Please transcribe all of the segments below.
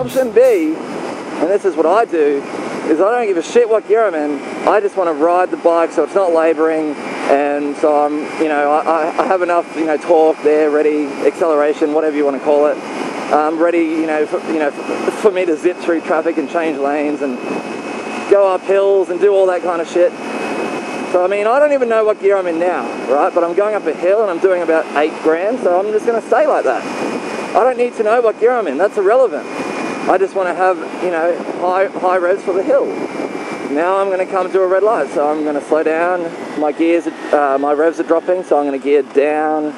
option B, and this is what I do, is I don't give a shit what gear I'm in. I just want to ride the bike so it's not labouring, and so I'm, you know, I have enough, you know, torque there, ready, acceleration, whatever you want to call it, ready, you know, for me to zip through traffic and change lanes and go up hills and do all that kind of shit. So I mean, I don't even know what gear I'm in now, right? But I'm going up a hill and I'm doing about 8 grand, so I'm just going to stay like that. I don't need to know what gear I'm in. That's irrelevant. I just want to have, you know, high revs for the hill. Now I'm going to come to a red light, so I'm going to slow down. My revs are dropping, so I'm going to gear down.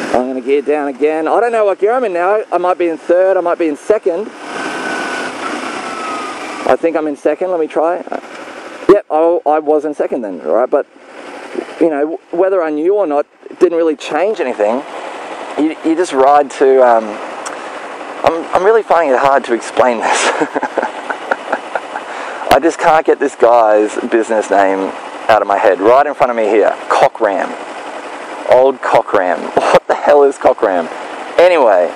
I'm going to gear down again. I don't know what gear I'm in now. I might be in third, I might be in second. I think I'm in second, let me try. Yep, I was in second then, right? But, you know, whether I knew or not, it didn't really change anything. You just ride to, I'm really finding it hard to explain this. I just can't get this guy's business name out of my head. Right in front of me here, Cockram. Old Cockram. What the hell is Cockram? Anyway,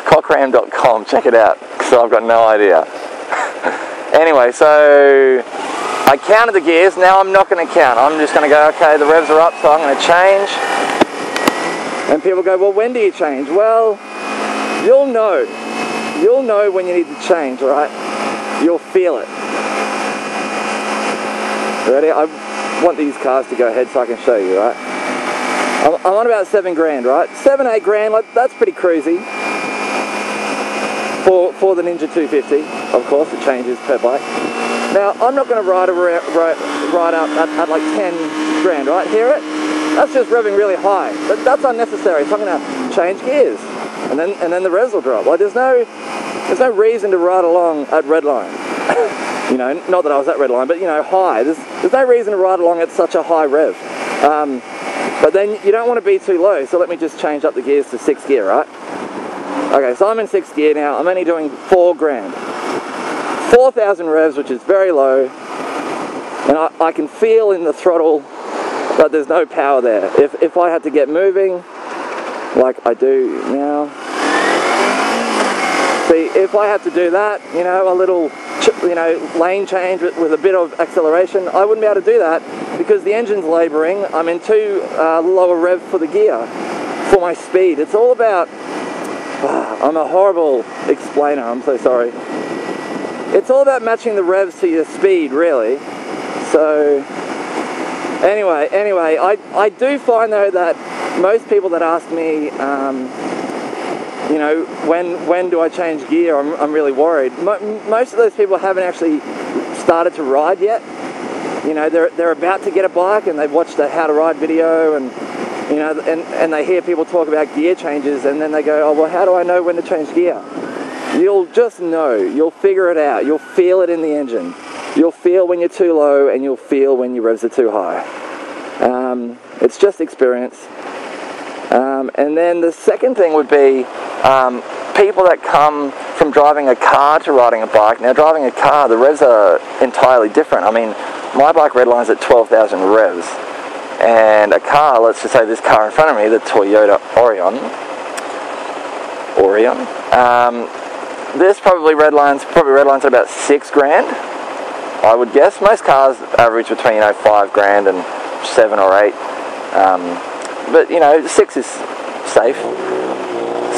cockram.com, check it out, because I've got no idea. Anyway, so I counted the gears. Now I'm not going to count. I'm just going to go, okay, the revs are up, so I'm going to change. And people go, well, when do you change? Well, you'll know. You'll know when you need to change, right? You'll feel it. Ready? I want these cars to go ahead so I can show you, right? I'm on about 7 grand, right? 7, 8 grand, like, that's pretty cruisy. For the Ninja 250, of course, it changes per bike. Now, I'm not going to ride up at like 10 grand, right? Hear it? That's just revving really high. That's unnecessary. So I'm going to change gears, and then the revs will drop. Like there's no reason to ride along at redline. You know, not that I was at redline, but you know, high. There's no reason to ride along at such a high rev. But then you don't want to be too low. So let me just change up the gears to 6th gear, right? Okay, so I'm in 6th gear now. I'm only doing 4 grand. 4,000 revs, which is very low. And I can feel in the throttle that there's no power there. If I had to get moving, like I do now. See, if I had to do that, you know, a little, you know, lane change with a bit of acceleration, I wouldn't be able to do that because the engine's labouring. I'm in too lower rev for the gear, for my speed. It's all about... I'm a horrible explainer, I'm so sorry. It's all about matching the revs to your speed, really. So, anyway, I do find though that most people that ask me, you know, when do I change gear, I'm really worried. Most of those people haven't actually started to ride yet. You know, they're about to get a bike and they've watched the How to Ride video and you know, and they hear people talk about gear changes and then they go, oh, well, how do I know when to change gear? You'll just know. You'll figure it out. You'll feel it in the engine. You'll feel when you're too low and you'll feel when your revs are too high. It's just experience. And then the second thing would be people that come from driving a car to riding a bike. Now, driving a car, the revs are entirely different. I mean, my bike redlines at 12,000 revs. And a car, let's just say this car in front of me, the Toyota Orion, this probably redlines at about 6 grand, I would guess. Most cars average between, you know, 5 grand and 7 or 8, but you know, 6 is safe.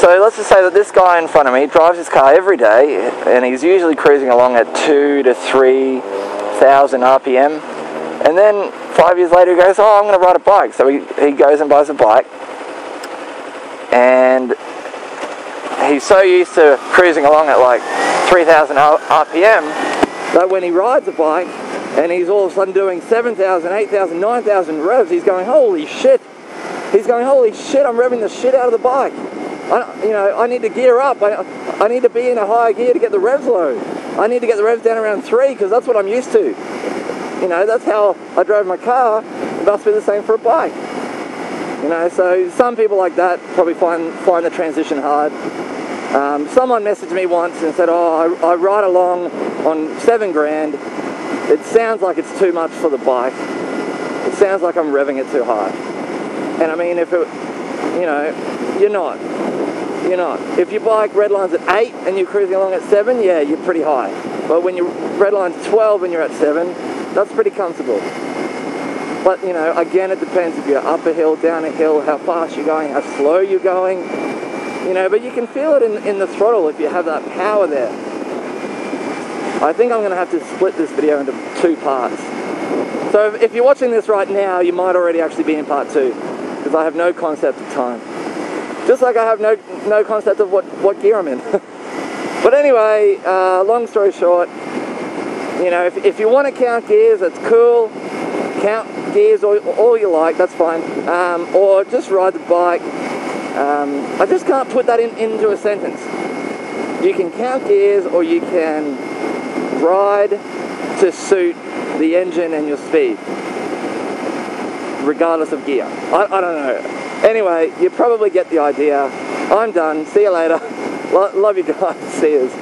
So let's just say that this guy in front of me drives his car every day, and he's usually cruising along at 2,000 to 3,000 RPM. And then 5 years later he goes, oh, I'm going to ride a bike. So he goes and buys a bike. And he's so used to cruising along at like 3,000 RPM that when he rides a bike and he's all of a sudden doing 7,000, 8,000, 9,000 revs, he's going, holy shit. He's going, holy shit, I'm revving the shit out of the bike. I need to gear up. I need to be in a higher gear to get the revs low. I need to get the revs down around 3 because that's what I'm used to. You know, that's how I drove my car. It must be the same for a bike. You know, so some people like that probably find the transition hard. Someone messaged me once and said, oh, I ride along on 7 grand. It sounds like it's too much for the bike. It sounds like I'm revving it too high. And I mean, if it, you know, you're not. you're not. If your bike redlines at 8 and you're cruising along at 7, yeah, you're pretty high. But when your redline's 12 and you're at 7, that's pretty comfortable. But, you know, again, it depends if you're up a hill, down a hill, how fast you're going, how slow you're going. You know, but you can feel it in the throttle if you have that power there. I think I'm going to have to split this video into 2 parts. So if you're watching this right now, you might already actually be in part 2, because I have no concept of time. Just like I have no concept of what gear I'm in. But anyway, long story short, you know, if you want to count gears, that's cool. Count gears all you like, that's fine. Or just ride the bike. I just can't put that into a sentence. You can count gears, or you can ride to suit the engine and your speed, regardless of gear. I don't know. Anyway, you probably get the idea. I'm done. See you later. Love you guys. See yous.